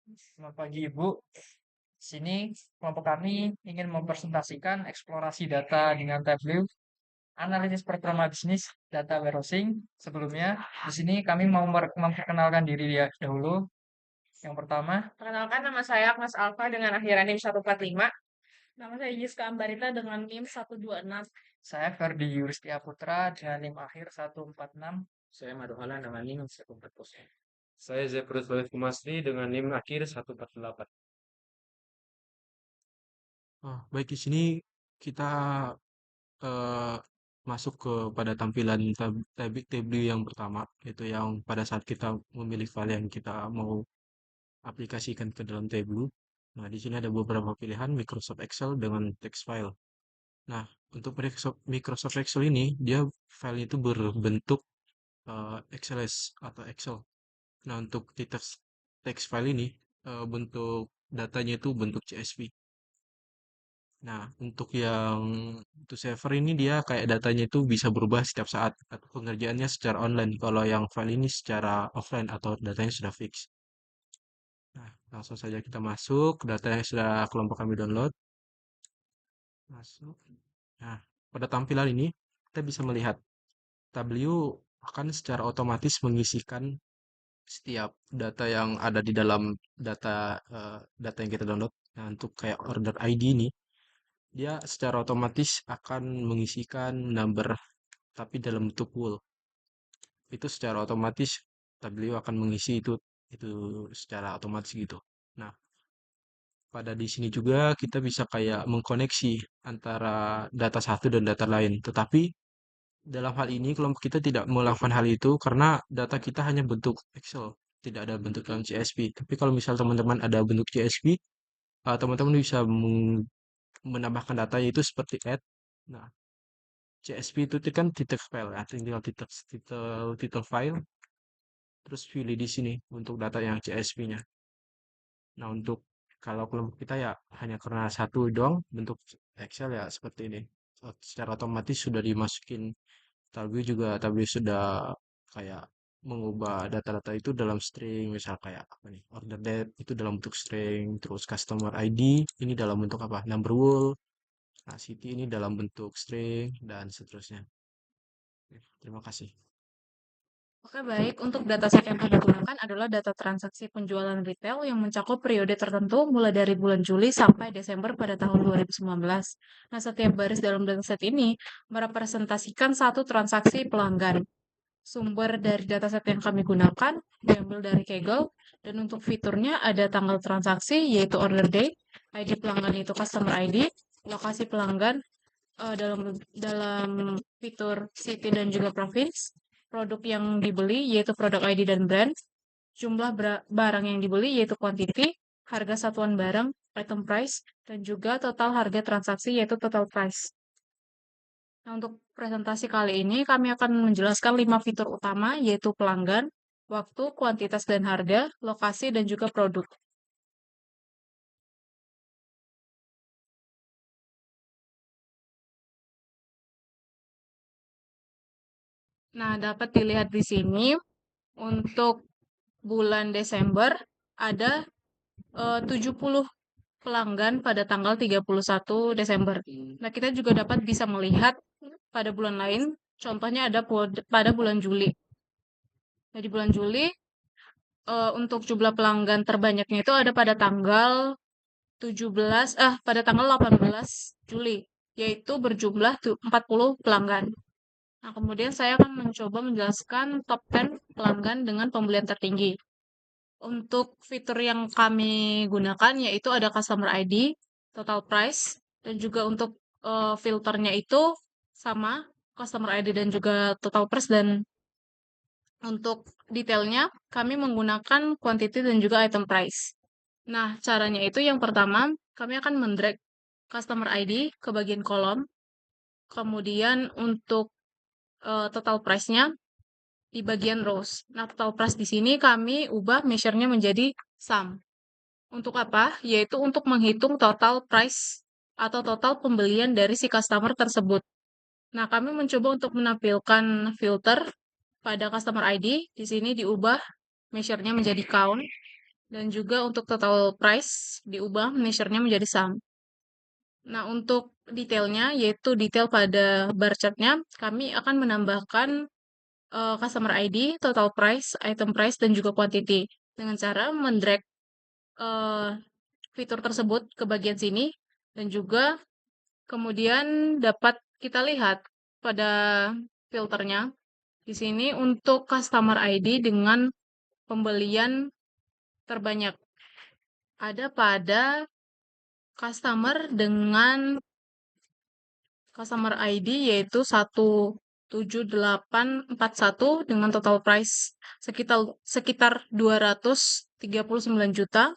Selamat pagi Ibu. Sini kelompok kami ingin mempresentasikan eksplorasi data dengan Tableau, analisis performa bisnis, data warehousing. Sebelumnya, di sini kami mau memperkenalkan diri ya dahulu. Yang pertama, Perkenalkan, nama saya Agnes Alfa dengan akhiran NIM 145. Nama saya Yiska Ambarita dengan NIM 126. saya Ferdi Yuristia Putra dengan NIM akhir 146. Saya Maduhala dengan NIM 140. Saya Zeprus Walid Kumasri dengan NIM akhir 148. Baik, di sini kita eh, masuk pada tampilan table yang pertama, yaitu yang pada saat kita memilih file yang kita mau aplikasikan ke dalam Tableau. Nah, di sini ada beberapa pilihan Microsoft Excel dengan text file. Nah, untuk Microsoft Excel ini, dia file itu berbentuk XLS atau Excel. Nah, untuk di text file ini, bentuk datanya itu bentuk CSV. Nah, untuk server ini dia kayak datanya itu bisa berubah setiap saat atau pengerjaannya secara online. Kalau yang file ini secara offline atau datanya sudah fix. Nah, langsung saja kita masuk, data yang sudah kelompok kami download. Masuk. Nah, pada tampilan ini kita bisa melihat Tableau akan secara otomatis mengisikan setiap data yang ada di dalam data yang kita download. Nah, untuk kayak order ID ini, dia secara otomatis akan mengisikan number tapi dalam bentuk whole. Itu secara otomatis Tableau akan mengisi itu secara otomatis gitu. Nah, pada di sini juga kita bisa kayak mengkoneksi antara data satu dan data lain. Tetapi dalam hal ini kelompok kita tidak melakukan hal itu karena data kita hanya bentuk Excel, tidak ada bentuk dalam CSV. Tapi kalau misal teman-teman ada bentuk CSV, teman-teman bisa menambahkan data yaitu seperti add. Nah, CSV itu kan titik file ya, tinggal titel file, terus pilih di sini untuk data yang CSV-nya. Nah, untuk kalau kelompok kita ya hanya karena satu doang bentuk Excel ya seperti ini. Secara otomatis sudah dimasukin Tableau sudah kayak mengubah data-data itu dalam string, misal kayak apa nih, order date itu dalam bentuk string, terus customer ID ini dalam bentuk apa, number whole, nah city ini dalam bentuk string, dan seterusnya. Oke, terima kasih. Oke, baik. Untuk dataset yang kami gunakan adalah data transaksi penjualan retail yang mencakup periode tertentu mulai dari bulan Juli sampai Desember pada tahun 2019. Nah, setiap baris dalam dataset ini merepresentasikan satu transaksi pelanggan. Sumber dari dataset yang kami gunakan diambil dari Kaggle, dan untuk fiturnya ada tanggal transaksi yaitu order date, ID pelanggan yaitu customer ID, lokasi pelanggan dalam dalam fitur city dan juga province, produk yang dibeli yaitu produk ID dan brand, jumlah barang yang dibeli yaitu quantity, harga satuan barang, item price, dan juga total harga transaksi yaitu total price. Nah, untuk presentasi kali ini kami akan menjelaskan 5 fitur utama yaitu pelanggan, waktu, kuantitas dan harga, lokasi, dan juga produk. Nah, dapat dilihat di sini untuk bulan Desember ada 70 pelanggan pada tanggal 31 Desember. Nah, kita juga dapat bisa melihat pada bulan lain, contohnya ada pada bulan Juli. Nah, di bulan Juli, untuk jumlah pelanggan terbanyaknya itu ada pada tanggal 18 Juli, yaitu berjumlah 40 pelanggan. Nah, kemudian saya akan mencoba menjelaskan top 10 pelanggan dengan pembelian tertinggi. Untuk fitur yang kami gunakan yaitu ada customer ID, total price, dan juga untuk filternya itu sama, customer ID dan juga total price, dan untuk detailnya kami menggunakan quantity dan juga item price. Nah, caranya itu yang pertama, kami akan mendrag customer ID ke bagian kolom. Kemudian untuk total price-nya di bagian rows. Nah, total price di sini kami ubah measure-nya menjadi sum. Untuk apa? Yaitu untuk menghitung total price atau total pembelian dari si customer tersebut. Nah, kami mencoba untuk menampilkan filter pada customer ID. Di sini diubah measure-nya menjadi count. Dan juga untuk total price diubah measure-nya menjadi sum. Nah, untuk detailnya, yaitu detail pada bar chart-nya, kami akan menambahkan customer ID, total price, item price, dan juga quantity. Dengan cara mendrag fitur tersebut ke bagian sini, dan juga kemudian dapat kita lihat pada filternya. Di sini untuk customer ID dengan pembelian terbanyak. Ada pada customer dengan customer ID yaitu 17841 dengan total price sekitar 239 juta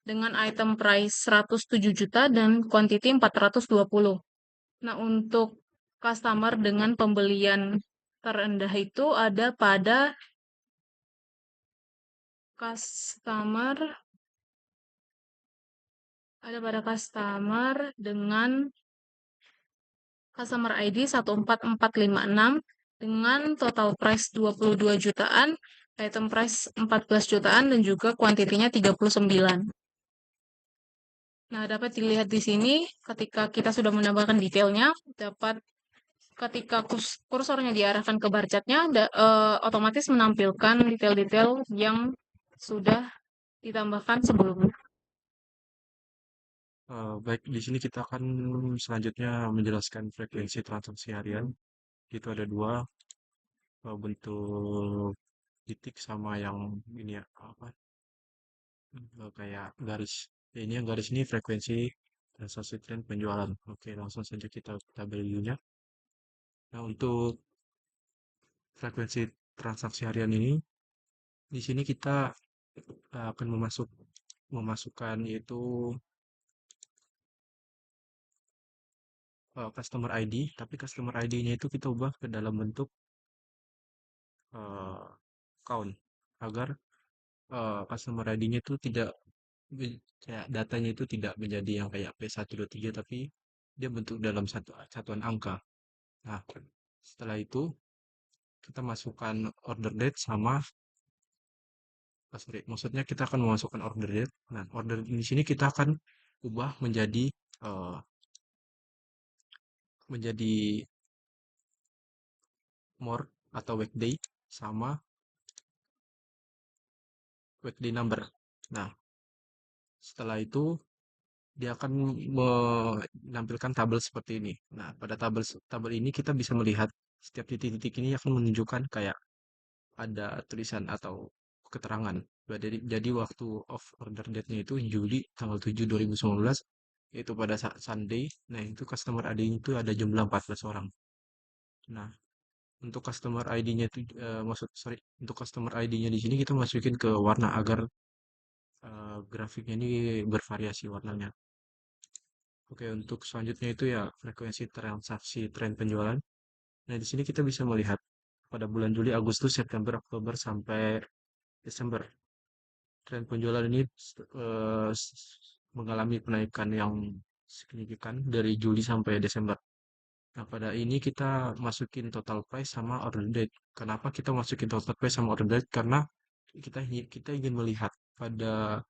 dengan item price 107 juta dan quantity 420. Nah, untuk customer dengan pembelian terendah itu ada pada customer dengan customer ID 14456 dengan total price 22 jutaan, item price 14 jutaan, dan juga kuantitinya 39. Nah, dapat dilihat di sini ketika kita sudah menambahkan detailnya, dapat ketika kursornya diarahkan ke bar chart-nya, otomatis menampilkan detail-detail yang sudah ditambahkan sebelumnya. Baik, di sini kita akan selanjutnya menjelaskan frekuensi transaksi harian. Itu ada dua bentuk titik sama yang ini ya, apa kayak garis. Ya, ini yang garis ini frekuensi transaksi tren penjualan. Oke, langsung saja kita tabelnya. Nah, untuk frekuensi transaksi harian ini, di sini kita akan memasukkan yaitu customer ID, tapi customer ID-nya itu kita ubah ke dalam bentuk count agar customer ID-nya itu tidak kayak datanya itu tidak menjadi yang kayak P123 tapi dia bentuk dalam satuan angka. Nah, setelah itu kita masukkan order date sama sorry, maksudnya kita akan memasukkan order date. Nah, order di sini kita akan ubah menjadi more atau weekday sama weekday number. Nah, setelah itu dia akan menampilkan tabel seperti ini. Nah, pada tabel ini kita bisa melihat setiap titik-titik ini akan menunjukkan kayak ada tulisan atau keterangan. Jadi waktu off order date-nya itu Juli tanggal 7 2019 yaitu pada saat Sunday. Nah, itu customer ID itu ada jumlah 14 orang. Nah, untuk customer ID-nya itu untuk customer ID-nya di sini kita masukin ke warna agar grafiknya ini bervariasi warnanya. Oke, untuk selanjutnya itu ya frekuensi transaksi tren penjualan. Nah, di sini kita bisa melihat pada bulan Juli, Agustus, September, Oktober sampai Desember. Tren penjualan ini mengalami penaikan yang signifikan dari Juli sampai Desember. Nah, pada ini kita masukin total price sama order date. Kenapa kita masukin total price sama order date? Karena kita ingin melihat pada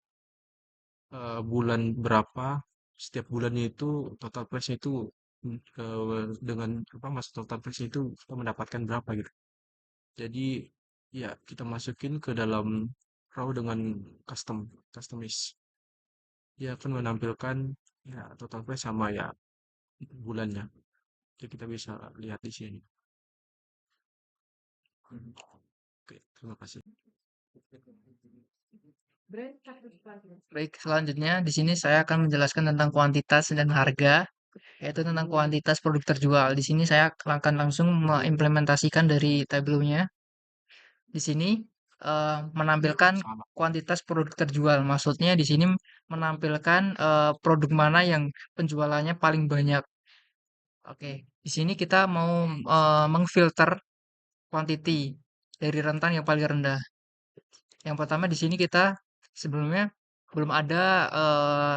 bulan berapa setiap bulannya itu total price itu dengan apa masuk total price itu kita mendapatkan berapa gitu. Jadi ya kita masukin ke dalam row dengan customize. Dia akan menampilkan ya total price sama ya bulannya. Jadi kita bisa lihat di sini. Oke, terima kasih. Baik, selanjutnya di sini saya akan menjelaskan tentang kuantitas dan harga, yaitu tentang kuantitas produk terjual. Di sini saya akan langsung mengimplementasikan dari tabelnya. Di sini menampilkan Sama. kuantitas produk terjual. Maksudnya di sini menampilkan produk mana yang penjualannya paling banyak. Oke, di sini kita mau mengfilter quantity dari rentan yang paling rendah. Yang pertama di sini kita sebelumnya belum ada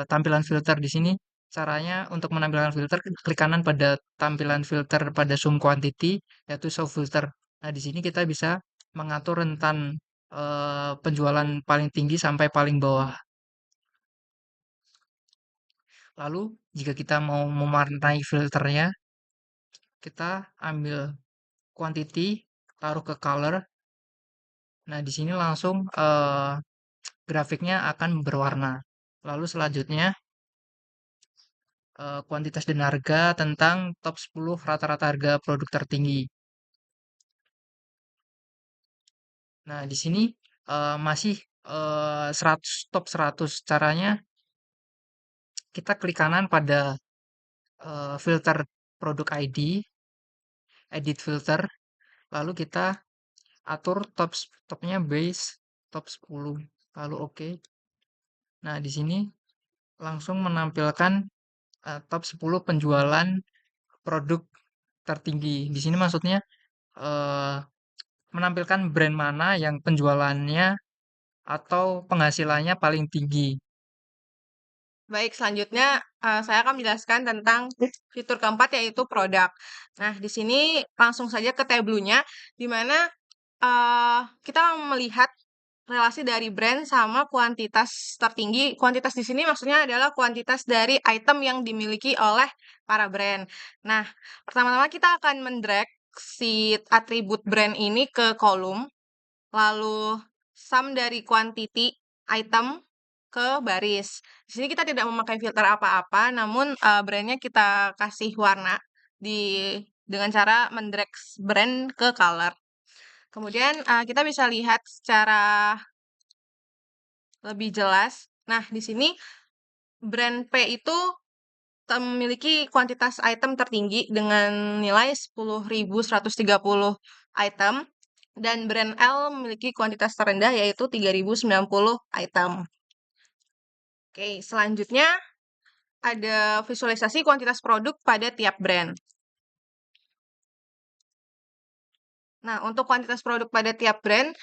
tampilan filter di sini. Caranya untuk menampilkan filter, klik kanan pada tampilan filter pada sum quantity, yaitu show filter. Nah, di sini kita bisa mengatur rentan penjualan paling tinggi sampai paling bawah. Lalu jika kita mau mewarnai filternya, kita ambil quantity, taruh ke color. Nah, di sini langsung grafiknya akan berwarna. Lalu selanjutnya kuantitas dan harga tentang top 10 rata-rata harga produk tertinggi. Nah, di sini masih 100 top 100. Caranya kita klik kanan pada filter produk ID, edit filter, lalu kita atur topnya base top 10, lalu oke. Nah, di sini langsung menampilkan top 10 penjualan produk tertinggi. Di sini maksudnya eh, menampilkan brand mana yang penjualannya atau penghasilannya paling tinggi. Baik, selanjutnya saya akan menjelaskan tentang fitur keempat yaitu produk. Nah, di sini langsung saja ke tabelnya, di mana kita melihat relasi dari brand sama kuantitas tertinggi. Kuantitas di sini maksudnya adalah kuantitas dari item yang dimiliki oleh para brand. Nah, pertama-tama kita akan mendrag si atribut brand ini ke kolom, lalu sum dari quantity item ke baris. Di sini kita tidak memakai filter apa-apa, namun brandnya kita kasih warna dengan cara mendrag brand ke color. Kemudian kita bisa lihat secara lebih jelas. Nah, di sini brand P itu memiliki kuantitas item tertinggi dengan nilai 10.130 item dan brand L memiliki kuantitas terendah yaitu 3.090 item. Oke, selanjutnya ada visualisasi kuantitas produk pada tiap brand. Nah, untuk kuantitas produk pada tiap brand,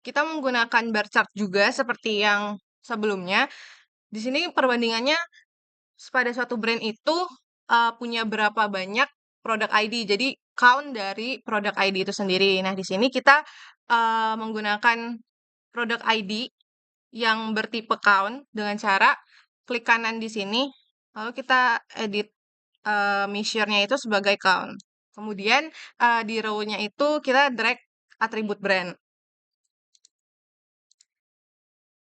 kita menggunakan bar chart juga seperti yang sebelumnya. Di sini perbandingannya pada suatu brand itu punya berapa banyak produk ID. Jadi count dari produk ID itu sendiri. Nah, di sini kita menggunakan produk ID yang bertipe count dengan cara klik kanan di sini, lalu kita edit measure-nya itu sebagai count. Kemudian di row-nya itu kita drag atribut brand.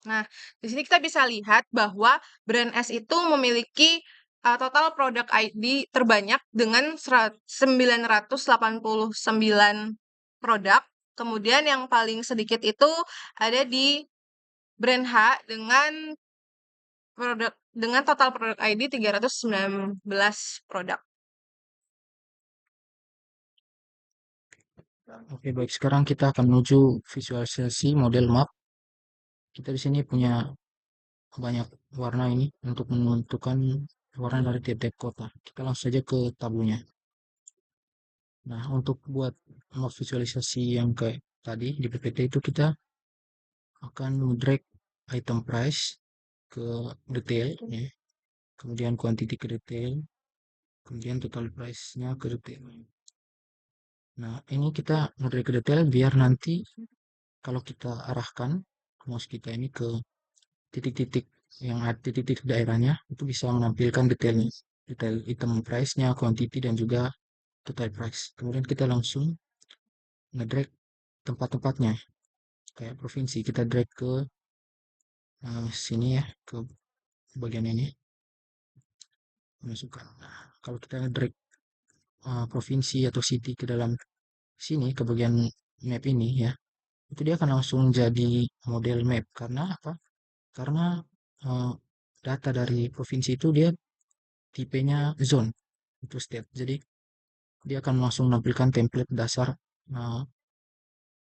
Nah, di sini kita bisa lihat bahwa brand S itu memiliki total produk ID terbanyak dengan 989 produk. Kemudian yang paling sedikit itu ada di brand H dengan total produk ID 319 produk. Oke, baik. Sekarang kita akan menuju visualisasi model map. Kita di sini punya banyak warna ini untuk menentukan warna dari tiap-tiap kota. Kita langsung saja ke tabelnya. Nah, untuk buat map visualisasi yang kayak tadi di PPT itu kita akan drag item price ke detail, ya. Kemudian quantity ke detail, kemudian total price-nya ke detail. Nah, ini kita drag ke detail biar nanti kalau kita arahkan mouse kita ini ke titik-titik yang ada titik-titik daerahnya, itu bisa menampilkan detailnya, detail item price-nya, quantity, dan juga total price. Kemudian kita langsung ngedrag tempat-tempatnya, kayak provinsi, kita drag ke sini ya, ke bagian ini, masukkan. Nah, kalau kita ngedrag provinsi atau city ke dalam sini, ke bagian map ini ya, itu dia akan langsung jadi model map. Karena apa? Karena data dari provinsi itu dia tipenya zone, itu state. Jadi dia akan langsung menampilkan template dasar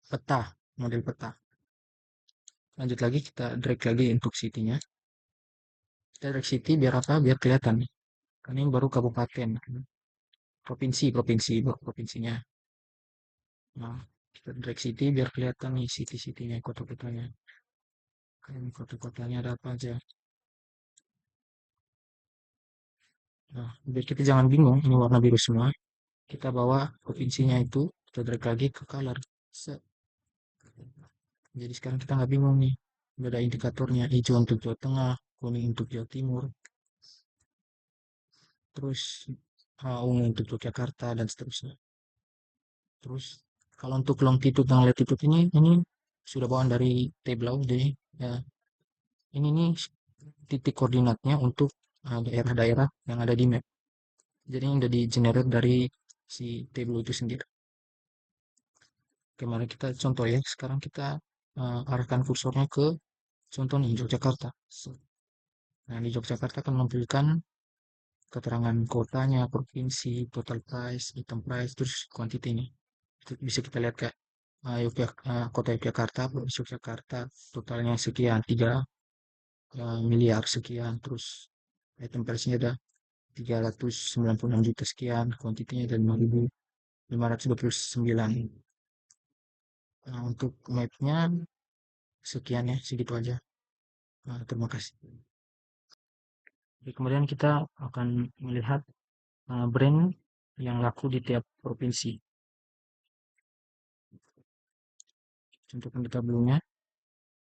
peta, model peta. Lanjut lagi, kita drag lagi untuk city-nya. Kita drag city biar apa? Biar kelihatan. Karena ini baru kabupaten. Provinsinya. Nah, kita drag city biar kelihatan nih city-citynya, kota-kotanya. Ini kota-kotanya ada apa aja. Nah, biar kita jangan bingung, ini warna biru semua. Kita bawa provinsinya itu, kita drag lagi ke color. Set. Jadi sekarang kita nggak bingung nih. Udah ada indikatornya, hijau untuk Jawa Tengah, kuning untuk Jawa Timur, terus ungu untuk Yogyakarta dan seterusnya. Terus kalau untuk longitude dan latitude ini sudah bawaan dari Tableau, jadi ya ini nih titik koordinatnya untuk daerah-daerah yang ada di map. Jadi ini udah di generate dari si Tableau itu sendiri. Oke, mari kita contoh ya. Sekarang kita arahkan kursornya ke contoh nih Yogyakarta. Nah, di Yogyakarta akan menampilkan keterangan kotanya, provinsi, total price, item price, terus quantity nya. Itu bisa kita lihat kayak kota Yogyakarta, provinsi Yogyakarta, totalnya sekian, 3 miliar sekian, terus item price-nya ada 396 juta sekian, kuantitinya ada 5.529. Nah, untuk map-nya sekian ya, segitu aja. Nah, terima kasih. Oke, kemudian kita akan melihat brand yang laku di tiap provinsi. Contohkan di tabelnya.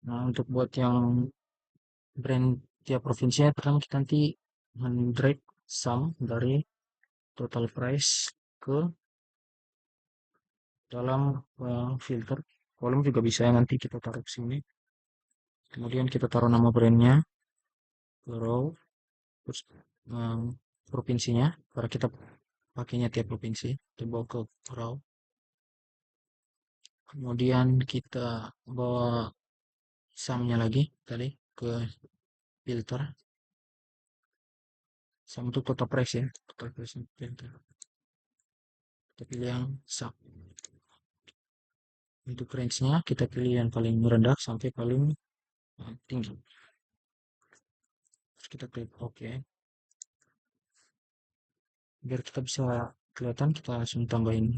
Nah, untuk buat yang brand tiap provinsinya, pertama kita nanti drag sum dari total price ke dalam filter. Volume juga bisa ya, nanti kita taruh ke sini. Kemudian kita taruh nama brandnya ke row, terus provinsinya, karena kita pakainya tiap provinsi, kita bawa ke row. Kemudian kita bawa sumnya lagi tadi ke filter. Sum untuk total price ya, total price filter. Kita pilih yang sum. Untuk range-nya kita pilih yang paling rendah sampai paling tinggi. Terus kita klik OK. Biar kita bisa kelihatan, kita langsung tambahin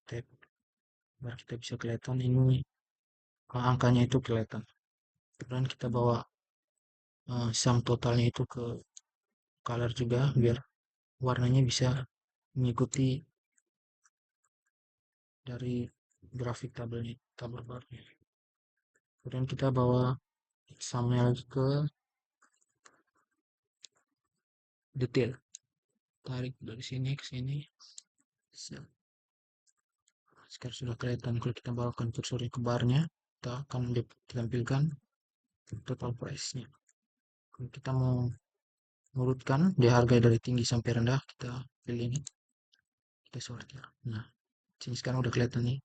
tab. Biar kita bisa kelihatan ini angkanya itu kelihatan. Kemudian kita bawa sum totalnya itu ke color juga, biar warnanya bisa mengikuti dari grafik tabel barnya. Kemudian kita bawa sumnya lagi ke detail. Tarik dari sini ke sini. Sekarang sudah kelihatan. Kalau kita bawakan kursornya ke barnya, kita akan ditampilkan total price-nya. Kalau kita mau mengurutkan di harga dari tinggi sampai rendah, kita pilih ini, kita sortir. Nah, sini sekarang udah kelihatan nih.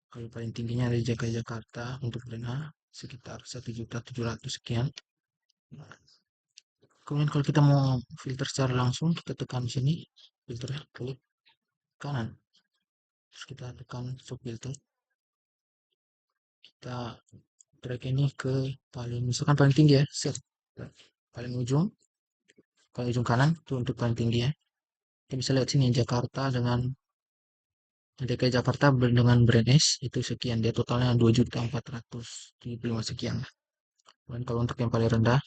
Kalau paling tingginya dari DKI Jakarta untuk brand A sekitar 1.700.000 sekian. Nah, kemudian kalau kita mau filter secara langsung, kita tekan sini filternya, klik kanan, terus kita tekan subfilter, kita drag ini ke paling, misalkan paling tinggi ya, set paling ujung kanan itu untuk paling tinggi ya. Kita bisa lihat sini Jakarta dengan DKI Jakarta dengan brand S itu sekian, dia totalnya 2.475 sekian. Dan kalau untuk yang paling rendah,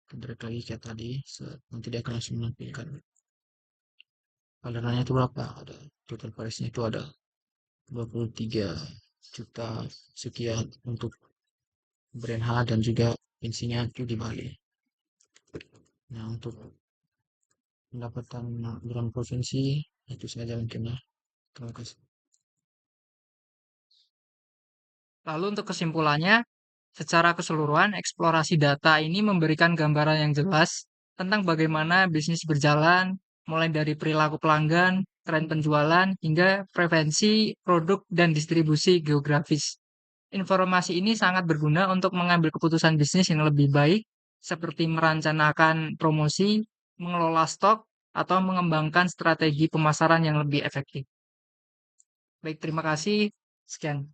kita drag lagi kayak tadi, nanti dia akan langsung menampilkan alirannya itu berapa. Ada total price-nya itu ada 23 juta sekian untuk brand H dan juga insinya itu di Bali. Nah, untuk pendapatan brand provinsi itu saja mungkin ya. Terima kasih. Lalu untuk kesimpulannya, secara keseluruhan eksplorasi data ini memberikan gambaran yang jelas tentang bagaimana bisnis berjalan, mulai dari perilaku pelanggan, tren penjualan, hingga preferensi produk dan distribusi geografis. Informasi ini sangat berguna untuk mengambil keputusan bisnis yang lebih baik, seperti merencanakan promosi, mengelola stok, atau mengembangkan strategi pemasaran yang lebih efektif. Baik, terima kasih. Sekian.